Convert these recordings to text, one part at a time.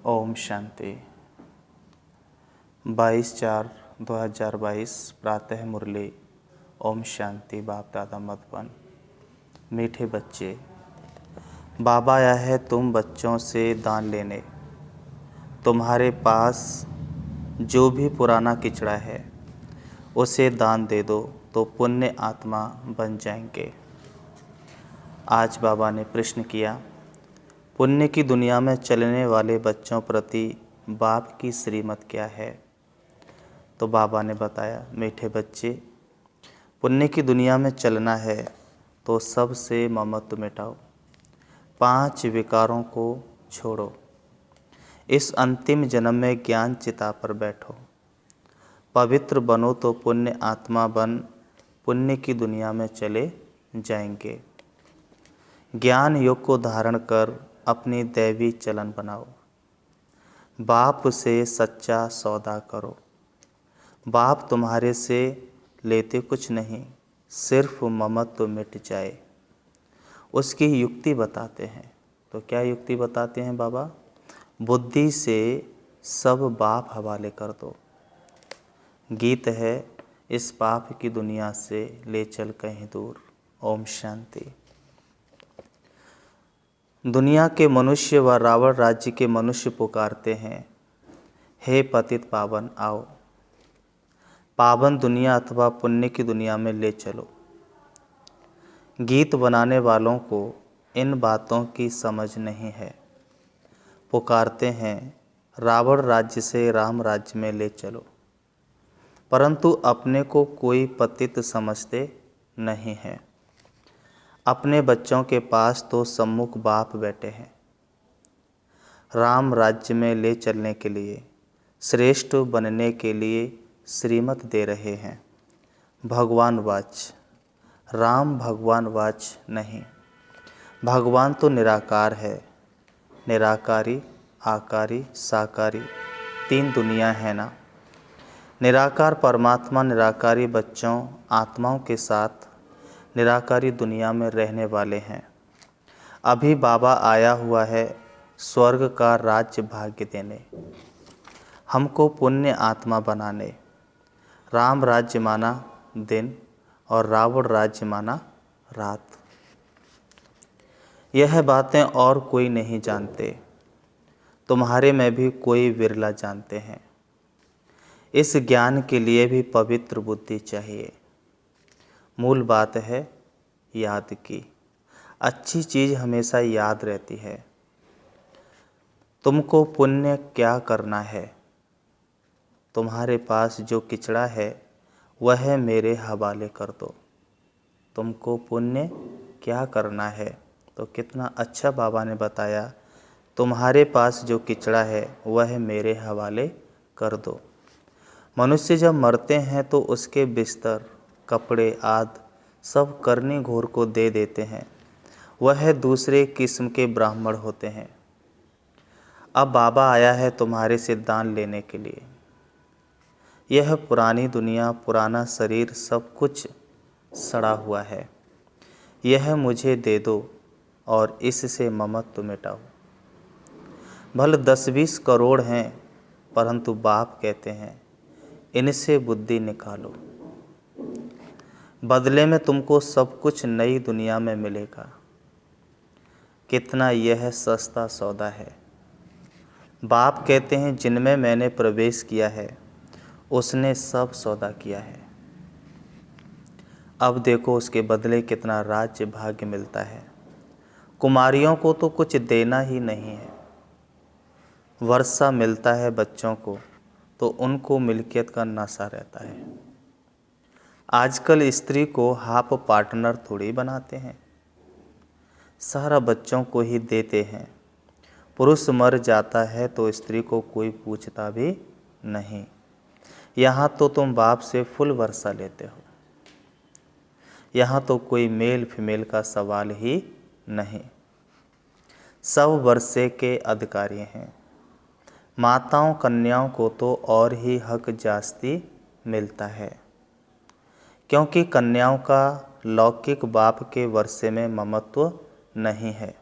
ओम शांति। 22/4/2022 प्रातः मुरली। ओम शांति। बाप दादा मधुबन। मीठे बच्चे, बाबा आया है तुम बच्चों से दान लेने। तुम्हारे पास जो भी पुराना किचड़ा है उसे दान दे दो तो पुण्य आत्मा बन जाएंगे। आज बाबा ने प्रश्न किया, पुण्य की दुनिया में चलने वाले बच्चों प्रति बाप की श्रीमत क्या है। तो बाबा ने बताया, मीठे बच्चे, पुण्य की दुनिया में चलना है तो सबसे ममत्व मिटाओ, 5 विकारों को छोड़ो, इस अंतिम जन्म में ज्ञान चिता पर बैठो, पवित्र बनो तो पुण्य आत्मा बन पुण्य की दुनिया में चले जाएंगे। ज्ञान योग को धारण कर अपनी दैवी चलन बनाओ, बाप से सच्चा सौदा करो। बाप तुम्हारे से लेते कुछ नहीं, सिर्फ ममत्व मिट जाए उसकी युक्ति बताते हैं। तो क्या युक्ति बताते हैं बाबा? बुद्धि से सब बाप हवाले कर दो। गीत है, इस पाप की दुनिया से ले चल कहीं दूर। ओम शांति। दुनिया के मनुष्य व रावण राज्य के मनुष्य पुकारते हैं, हे पतित पावन आओ, पावन दुनिया अथवा पुण्य की दुनिया में ले चलो। गीत बनाने वालों को इन बातों की समझ नहीं है। पुकारते हैं रावण राज्य से राम राज्य में ले चलो, परंतु अपने को कोई पतित समझते नहीं है। अपने बच्चों के पास तो सम्मुख बाप बैठे हैं। राम राज्य में ले चलने के लिए, श्रेष्ठ बनने के लिए श्रीमत दे रहे हैं। भगवान वाच, राम भगवान वाच नहीं। भगवान तो निराकार है। निराकारी, आकारी, साकारी 3 दुनिया है ना। निराकार परमात्मा निराकारी बच्चों आत्माओं के साथ निराकारी दुनिया में रहने वाले हैं। अभी बाबा आया हुआ है स्वर्ग का राज्य भाग्य देने, हमको पुण्य आत्मा बनाने। राम राज्य माना दिन और रावण राज्य माना रात। यह बातें और कोई नहीं जानते, तुम्हारे में भी कोई विरला जानते हैं। इस ज्ञान के लिए भी पवित्र बुद्धि चाहिए। मूल बात है याद की। अच्छी चीज़ हमेशा याद रहती है। तुमको पुण्य क्या करना है? तुम्हारे पास जो किचड़ा है वह मेरे हवाले कर दो। तुमको पुण्य क्या करना है? तो कितना अच्छा बाबा ने बताया, तुम्हारे पास जो किचड़ा है वह मेरे हवाले कर दो। मनुष्य जब मरते हैं तो उसके बिस्तर, कपड़े आदि सब करनी घोर को दे देते हैं। वह दूसरे किस्म के ब्राह्मण होते हैं। अब बाबा आया है तुम्हारे से दान लेने के लिए। यह पुरानी दुनिया, पुराना शरीर सब कुछ सड़ा हुआ है। यह मुझे दे दो और इससे ममत्व मिटाओ। भले 10-20 करोड़ हैं, परंतु बाप कहते हैं इनसे बुद्धि निकालो। बदले में तुमको सब कुछ नई दुनिया में मिलेगा। कितना यह सस्ता सौदा है। बाप कहते हैं जिनमें मैंने प्रवेश किया है उसने सब सौदा किया है। अब देखो उसके बदले कितना राज्य भाग्य मिलता है। कुमारियों को तो कुछ देना ही नहीं है। वर्षा मिलता है बच्चों को तो उनको मिल्कियत का नशा रहता है। आजकल स्त्री को हाफ पार्टनर थोड़ी बनाते हैं, सारा बच्चों को ही देते हैं। पुरुष मर जाता है तो स्त्री को कोई पूछता भी नहीं। यहाँ तो तुम बाप से फुल वर्षा लेते हो। यहाँ तो कोई मेल फीमेल का सवाल ही नहीं, सब वर्षे के अधिकारी हैं। माताओं कन्याओं को तो और ही हक जास्ती मिलता है, क्योंकि कन्याओं का लौकिक बाप के वर्षे में ममत्व नहीं है।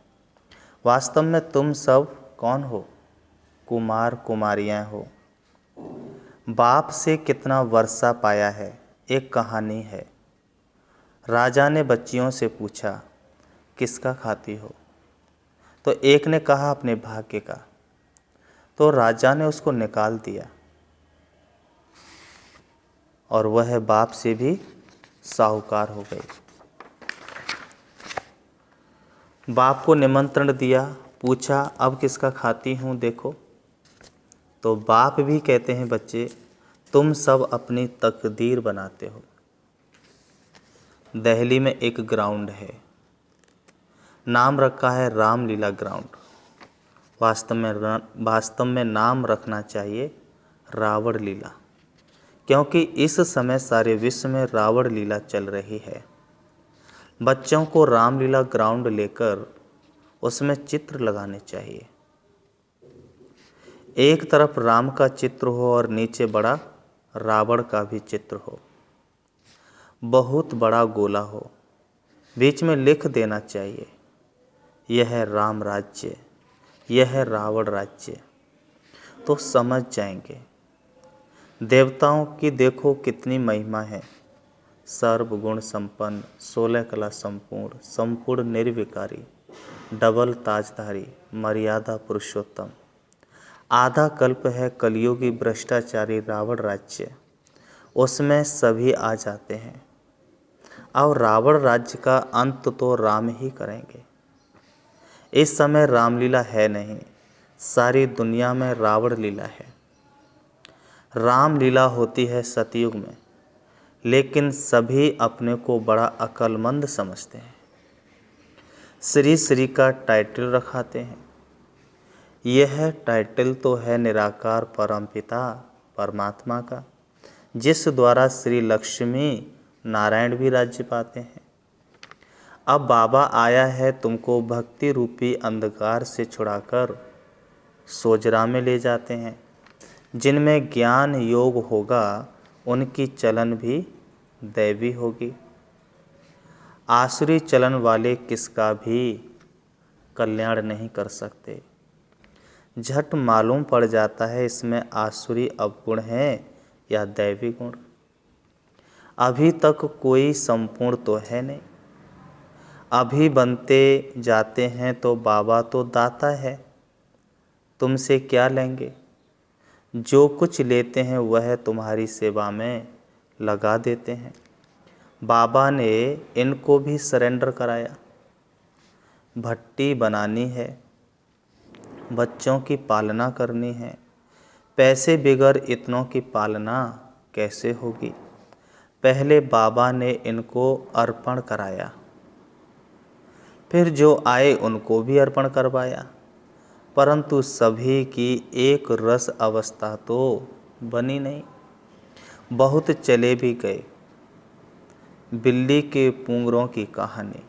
वास्तव में तुम सब कौन हो? कुमार कुमारियाँ हो। बाप से कितना वर्षा पाया है, एक कहानी है। राजा ने बच्चियों से पूछा, किसका खाती हो? तो एक ने कहा, अपने भाग्य का। तो राजा ने उसको निकाल दिया और वह बाप से भी साहूकार हो गई। बाप को निमंत्रण दिया, पूछा, अब किसका खाती हूँ देखो। तो बाप भी कहते हैं, बच्चे तुम सब अपनी तकदीर बनाते हो। दिल्ली में एक ग्राउंड है, नाम रखा है रामलीला ग्राउंड। वास्तव में नाम रखना चाहिए रावण लीला, क्योंकि इस समय सारे विश्व में रावण लीला चल रही है। बच्चों को रामलीला ग्राउंड लेकर उसमें चित्र लगाने चाहिए। एक तरफ राम का चित्र हो और नीचे बड़ा रावण का भी चित्र हो, बहुत बड़ा गोला हो। बीच में लिख देना चाहिए, यह है राम राज्य, यह है रावण राज्य। तो समझ जाएंगे। देवताओं की देखो कितनी महिमा है। सर्वगुण संपन्न, 16 कला संपूर्ण, संपूर्ण निर्विकारी, डबल ताजधारी, मर्यादा पुरुषोत्तम। आधा कल्प है कलियुगी भ्रष्टाचारी रावण राज्य, उसमें सभी आ जाते हैं। और रावण राज्य का अंत तो राम ही करेंगे। इस समय रामलीला है नहीं, सारी दुनिया में रावण लीला है। रामलीला होती है सतयुग में, लेकिन सभी अपने को बड़ा अक्लमंद समझते हैं। श्री श्री का टाइटल रखाते हैं। यह टाइटल तो है निराकार परमपिता परमात्मा का, जिस द्वारा श्री लक्ष्मी नारायण भी राज्य पाते हैं। अब बाबा आया है तुमको भक्ति रूपी अंधकार से छुड़ाकर सोजरा में ले जाते हैं। जिनमें ज्ञान योग होगा उनकी चलन भी दैवी होगी। आसुरी चलन वाले किसका भी कल्याण नहीं कर सकते। झट मालूम पड़ जाता है इसमें आसुरी अवगुण है या दैवी गुण। अभी तक कोई संपूर्ण तो है नहीं। अभी बनते जाते हैं तो बाबा तो दाता है, तुमसे क्या लेंगे। जो कुछ लेते हैं वह तुम्हारी सेवा में लगा देते हैं। बाबा ने इनको भी सरेंडर कराया। भट्टी बनानी है, बच्चों की पालना करनी है। पैसे बिगर इतनों की पालना कैसे होगी। पहले बाबा ने इनको अर्पण कराया, फिर जो आए उनको भी अर्पण करवाया, परंतु सभी की एक रस अवस्था तो बनी नहीं। बहुत चले भी गए। बिल्ली के पूंगरों की कहानी।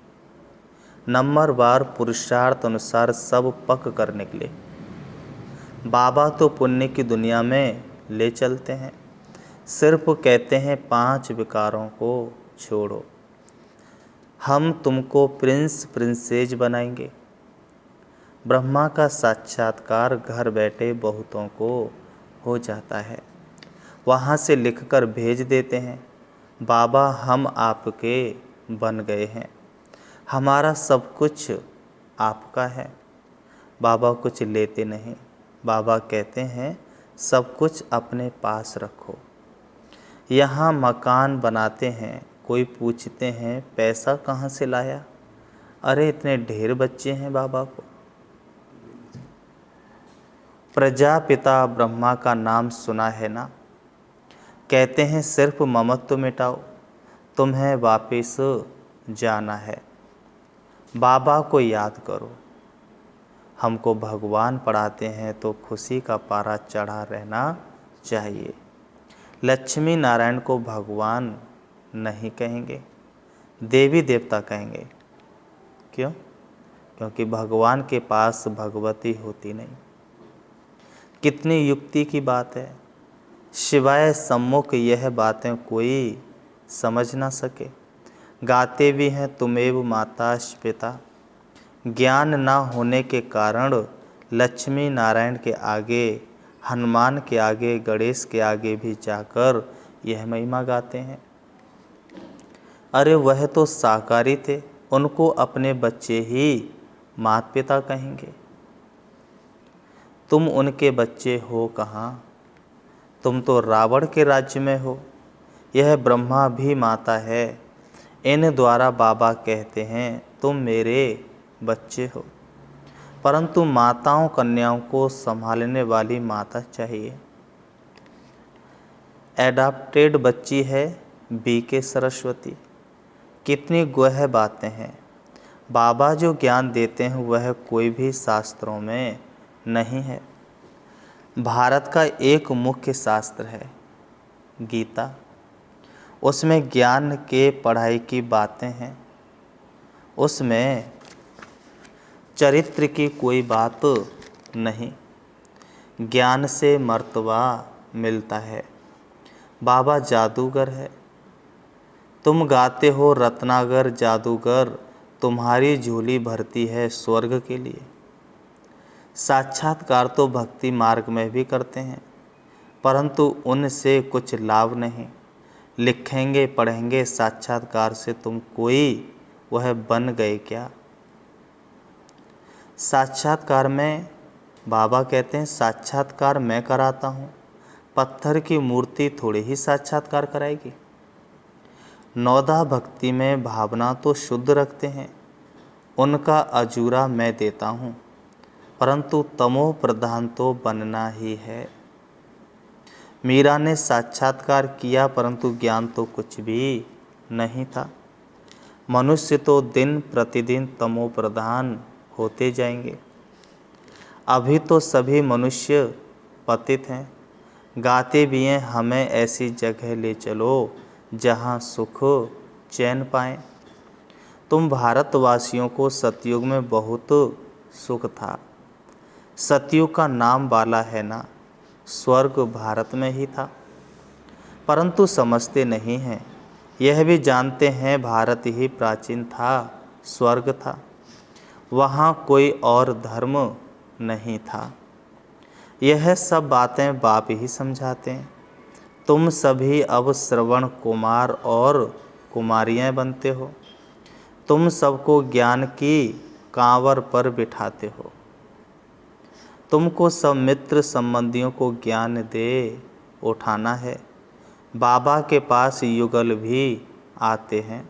नंबरवार पुरुषार्थ अनुसार सब पक कर निकले। बाबा तो पुण्य की दुनिया में ले चलते हैं, सिर्फ कहते हैं 5 विकारों को छोड़ो, हम तुमको प्रिंस प्रिंसेज बनाएंगे। ब्रह्मा का साक्षात्कार घर बैठे बहुतों को हो जाता है। वहाँ से लिखकर भेज देते हैं, बाबा हम आपके बन गए हैं, हमारा सब कुछ आपका है। बाबा कुछ लेते नहीं। बाबा कहते हैं सब कुछ अपने पास रखो। यहाँ मकान बनाते हैं, कोई पूछते हैं पैसा कहाँ से लाया। अरे इतने ढेर बच्चे हैं बाबा को। प्रजापिता ब्रह्मा का नाम सुना है ना। कहते हैं सिर्फ ममत्व मिटाओ, तुम्हें वापस जाना है। बाबा को याद करो। हमको भगवान पढ़ाते हैं तो खुशी का पारा चढ़ा रहना चाहिए। लक्ष्मी नारायण को भगवान नहीं कहेंगे, देवी देवता कहेंगे। क्यों? क्योंकि भगवान के पास भगवती होती नहीं। कितनी युक्ति की बात है। शिवाय सम्मुख यह बातें कोई समझ ना सके। गाते भी हैं तुमेव माता पिता। ज्ञान ना होने के कारण लक्ष्मी नारायण के आगे, हनुमान के आगे, गणेश के आगे भी जाकर यह महिमा गाते हैं। अरे वह तो शाकाहारी थे, उनको अपने बच्चे ही माता पिता कहेंगे। तुम उनके बच्चे हो कहाँ, तुम तो रावण के राज्य में हो। यह ब्रह्मा भी माता है। इन द्वारा बाबा कहते हैं तुम मेरे बच्चे हो। परंतु माताओं कन्याओं को संभालने वाली माता चाहिए। एडाप्टेड बच्ची है बीके सरस्वती। कितनी गुह बातें हैं। बाबा जो ज्ञान देते हैं वह कोई भी शास्त्रों में नहीं है। भारत का एक मुख्य शास्त्र है गीता। उसमें ज्ञान के पढ़ाई की बातें हैं। उसमें चरित्र की कोई बात नहीं। ज्ञान से मर्तबा मिलता है। बाबा जादूगर है। तुम गाते हो रत्नागर जादूगर, तुम्हारी झोली भरती है स्वर्ग के लिए। साक्षात्कार तो भक्ति मार्ग में भी करते हैं, परंतु उनसे कुछ लाभ नहीं। लिखेंगे पढ़ेंगे साक्षात्कार से तुम कोई वह बन गए क्या। साक्षात्कार में बाबा कहते हैं साक्षात्कार मैं कराता हूँ, पत्थर की मूर्ति थोड़ी ही साक्षात्कार कराएगी। नौदा भक्ति में भावना तो शुद्ध रखते हैं, उनका अजूरा मैं देता हूँ, परंतु तमो प्रधान तो बनना ही है। मीरा ने साक्षात्कार किया परंतु ज्ञान तो कुछ भी नहीं था। मनुष्य तो दिन प्रतिदिन तमो प्रधान होते जाएंगे। अभी तो सभी मनुष्य पतित हैं। गाते भी हैं हमें ऐसी जगह ले चलो जहाँ सुख चैन पाएं। तुम भारतवासियों को सतयुग में बहुत सुख था। सतयुग का नाम वाला है ना, स्वर्ग भारत में ही था, परंतु समझते नहीं हैं। यह भी जानते हैं भारत ही प्राचीन था, स्वर्ग था, वहाँ कोई और धर्म नहीं था। यह सब बातें बाप ही समझाते हैं। तुम सभी अब श्रवण कुमार और कुमारियाँ बनते हो। तुम सबको ज्ञान की कांवर पर बिठाते हो। तुमको सब मित्र संबंधियों को ज्ञान दे उठाना है। बाबा के पास युगल भी आते हैं।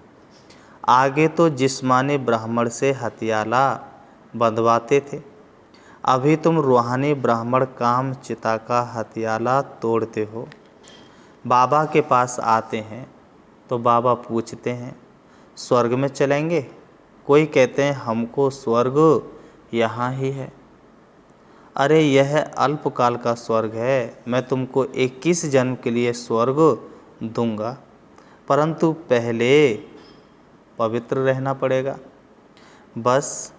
आगे तो जिस्मानी ब्राह्मण से हथियाला बंधवाते थे, अभी तुम रूहानी ब्राह्मण काम चिता का हथियाला तोड़ते हो। बाबा के पास आते हैं तो बाबा पूछते हैं स्वर्ग में चलेंगे। कोई कहते हैं हमको स्वर्ग यहाँ ही है। अरे यह अल्पकाल का स्वर्ग है। मैं तुमको 21 जन्म के लिए स्वर्ग दूंगा, परंतु पहले पवित्र रहना पड़ेगा। बस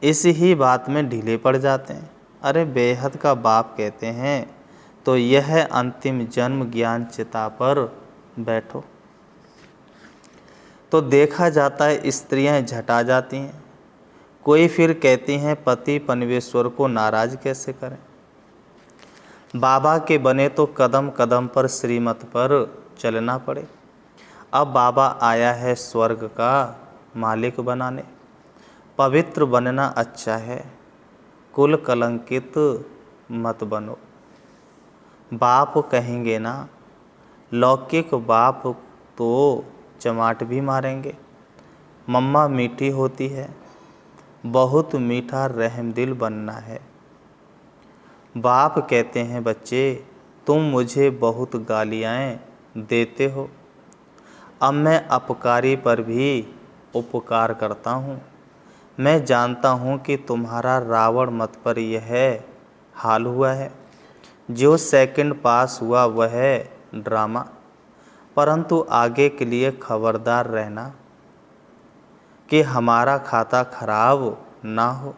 इस ही बात में ढीले पड़ जाते हैं। अरे बेहद का बाप कहते हैं तो यह अंतिम जन्म ज्ञान चिता पर बैठो। तो देखा जाता है स्त्रियां झटा जाती हैं। कोई फिर कहती हैं पति परमेश्वर को नाराज कैसे करें। बाबा के बने तो कदम कदम पर श्रीमत पर चलना पड़े। अब बाबा आया है स्वर्ग का मालिक बनाने। पवित्र बनना अच्छा है, कुल कलंकित मत बनो। बाप कहेंगे ना, लौकिक बाप तो चमाट भी मारेंगे। मम्मा मीठी होती है, बहुत मीठा रहमदिल बनना है। बाप कहते हैं बच्चे तुम मुझे बहुत गालियाँ देते हो, अब मैं अपकारी पर भी उपकार करता हूँ। मैं जानता हूँ कि तुम्हारा रावण मत पर यह हाल हुआ है। जो सेकंड पास हुआ वह ड्रामा, परंतु आगे के लिए खबरदार रहना कि हमारा खाता खराब ना हो।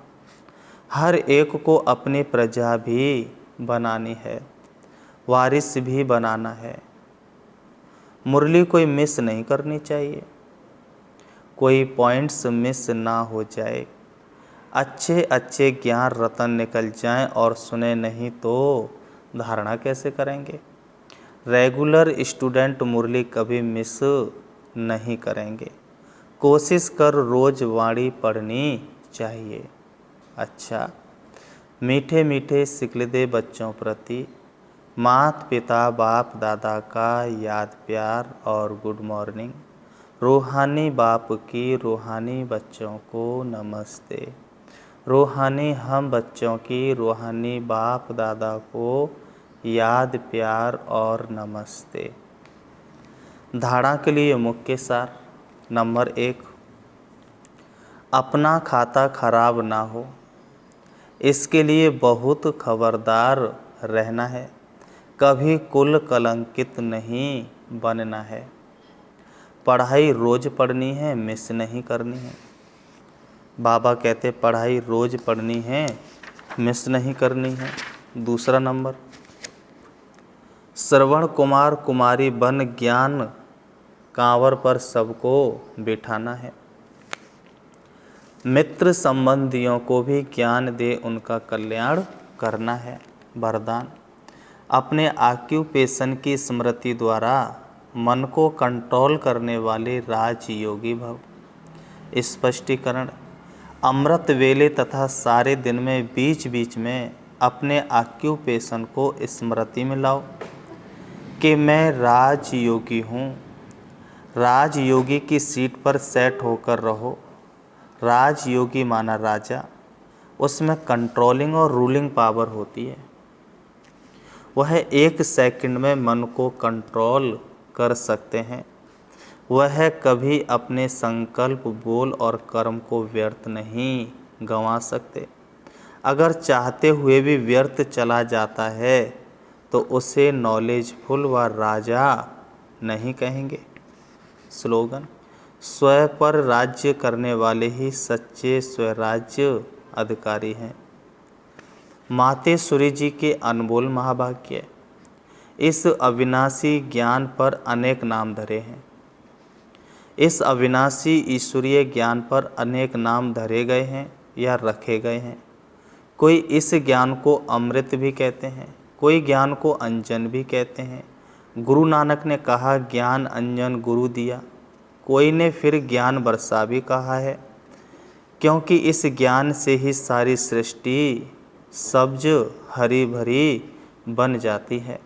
हर एक को अपनी प्रजा भी बनानी है, वारिस भी बनाना है। मुरली कोई मिस नहीं करनी चाहिए, कोई पॉइंट्स मिस ना हो जाए। अच्छे अच्छे ज्ञान रतन निकल जाएं और सुने नहीं तो धारणा कैसे करेंगे। रेगुलर स्टूडेंट मुरली कभी मिस नहीं करेंगे। कोशिश कर रोज वाणी पढ़नी चाहिए। अच्छा, मीठे मीठे सिकलदे बच्चों प्रति माता पिता बाप दादा का याद प्यार और गुड मॉर्निंग। रूहानी बाप की रूहानी बच्चों को नमस्ते। रूहानी हम बच्चों की रूहानी बाप दादा को याद प्यार और नमस्ते। धारणा के लिए मुख्य सार। नंबर 1, अपना खाता खराब ना हो, इसके लिए बहुत खबरदार रहना है। कभी कुल कलंकित नहीं बनना है। पढ़ाई रोज पढ़नी है, मिस नहीं करनी है। बाबा कहते पढ़ाई रोज पढ़नी है, मिस नहीं करनी है। दूसरा नंबर, श्रवण कुमार कुमारी बन ज्ञान कांवर पर सबको बिठाना है। मित्र संबंधियों को भी ज्ञान दे उनका कल्याण करना है। वरदान, अपने ऑक्यूपेशन की स्मृति द्वारा मन को कंट्रोल करने वाले राजयोगी भव। स्पष्टीकरण, अमृत वेले तथा सारे दिन में बीच बीच में अपने ऑक्यूपेशन को स्मृति में लाओ कि मैं राजयोगी हूँ। राजयोगी की सीट पर सेट होकर रहो। राजयोगी माना राजा, उसमें कंट्रोलिंग और रूलिंग पावर होती है। वह 1 सेकंड में मन को कंट्रोल कर सकते हैं। वह कभी अपने संकल्प बोल और कर्म को व्यर्थ नहीं गंवा सकते। अगर चाहते हुए भी व्यर्थ चला जाता है तो उसे नॉलेजफुल व राजा नहीं कहेंगे। स्लोगन, स्वयं पर राज्य करने वाले ही सच्चे स्वराज्य अधिकारी हैं। मातेश्वरी जी के अनमोल महाभाग्य। इस अविनाशी ज्ञान पर अनेक नाम धरे हैं। इस अविनाशी ईश्वरीय ज्ञान पर अनेक नाम धरे गए हैं या रखे गए हैं। कोई इस ज्ञान को अमृत भी कहते हैं, कोई ज्ञान को अंजन भी कहते हैं। गुरु नानक ने कहा ज्ञान अंजन गुरु दिया। कोई ने फिर ज्ञान वर्षा भी कहा है, क्योंकि इस ज्ञान से ही सारी सृष्टि सब्ज हरी भरी बन जाती है।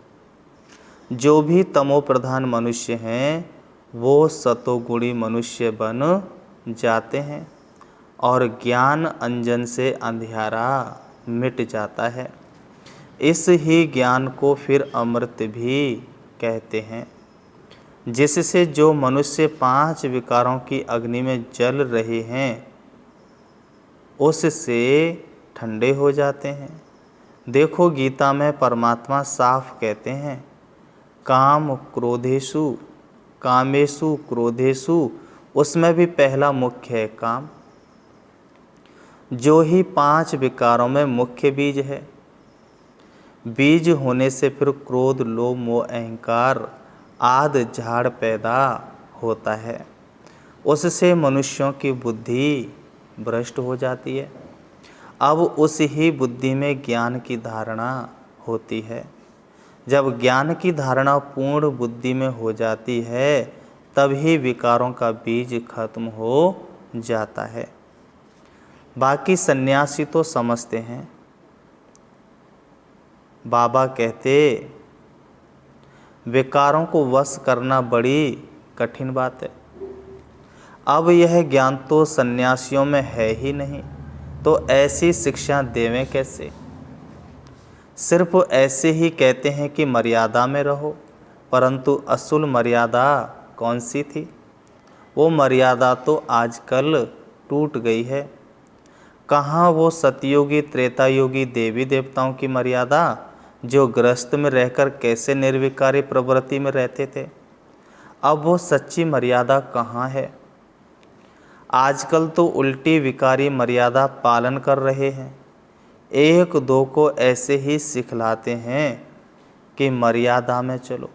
जो भी तमो प्रधान मनुष्य हैं वो सतोगुणी मनुष्य बन जाते हैं और ज्ञान अंजन से अंधियारा मिट जाता है। इस ही ज्ञान को फिर अमृत भी कहते हैं, जिससे जो मनुष्य 5 विकारों की अग्नि में जल रहे हैं उससे ठंडे हो जाते हैं। देखो गीता में परमात्मा साफ कहते हैं, काम क्रोधेषु कामेषु क्रोधेषु, उसमें भी पहला मुख्य है काम, जो ही 5 विकारों में मुख्य बीज है। बीज होने से फिर क्रोध लोभ मोह अहंकार आदि झाड़ पैदा होता है। उससे मनुष्यों की बुद्धि भ्रष्ट हो जाती है। अब उस ही बुद्धि में ज्ञान की धारणा होती है। जब ज्ञान की धारणा पूर्ण बुद्धि में हो जाती है तभी विकारों का बीज खत्म हो जाता है। बाकी सन्यासी तो समझते हैं। बाबा कहते विकारों को वश करना बड़ी कठिन बात है। अब यह ज्ञान तो सन्यासियों में है ही नहीं, तो ऐसी शिक्षा देवें कैसे। सिर्फ ऐसे ही कहते हैं कि मर्यादा में रहो, परंतु असल मर्यादा कौन सी थी। वो मर्यादा तो आजकल टूट गई है। कहाँ वो सतयुगी त्रेतायुगी देवी देवताओं की मर्यादा जो गृहस्थ में रहकर कैसे निर्विकारी प्रवृत्ति में रहते थे। अब वो सच्ची मर्यादा कहाँ है। आजकल तो उल्टी विकारी मर्यादा पालन कर रहे हैं। 1-2 को ऐसे ही सिखलाते हैं कि मर्यादा में चलो।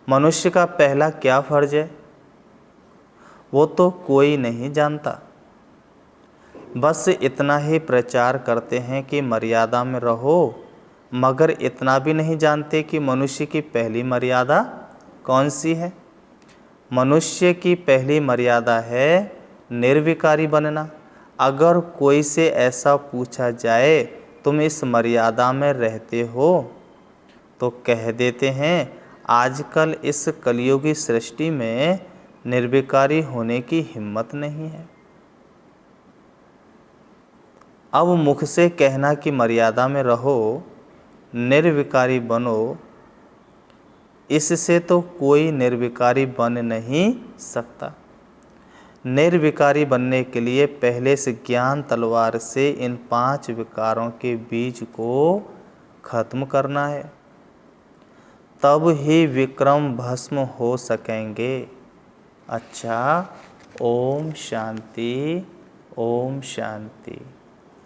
मनुष्य का पहला क्या फर्ज है वो तो कोई नहीं जानता। बस इतना ही प्रचार करते हैं कि मर्यादा में रहो, मगर इतना भी नहीं जानते कि मनुष्य की पहली मर्यादा कौन सी है। मनुष्य की पहली मर्यादा है निर्विकारी बनना। अगर कोई से ऐसा पूछा जाए तुम इस मर्यादा में रहते हो, तो कह देते हैं आजकल इस कलियुगी सृष्टि में निर्विकारी होने की हिम्मत नहीं है। अब मुख से कहना कि मर्यादा में रहो, निर्विकारी बनो, इससे तो कोई निर्विकारी बन नहीं सकता। निर्विकारी बनने के लिए पहले से ज्ञान तलवार से इन 5 विकारों के बीज को खत्म करना है, तब ही विक्रम भस्म हो सकेंगे। अच्छा, ओम शांति, ओम शांति।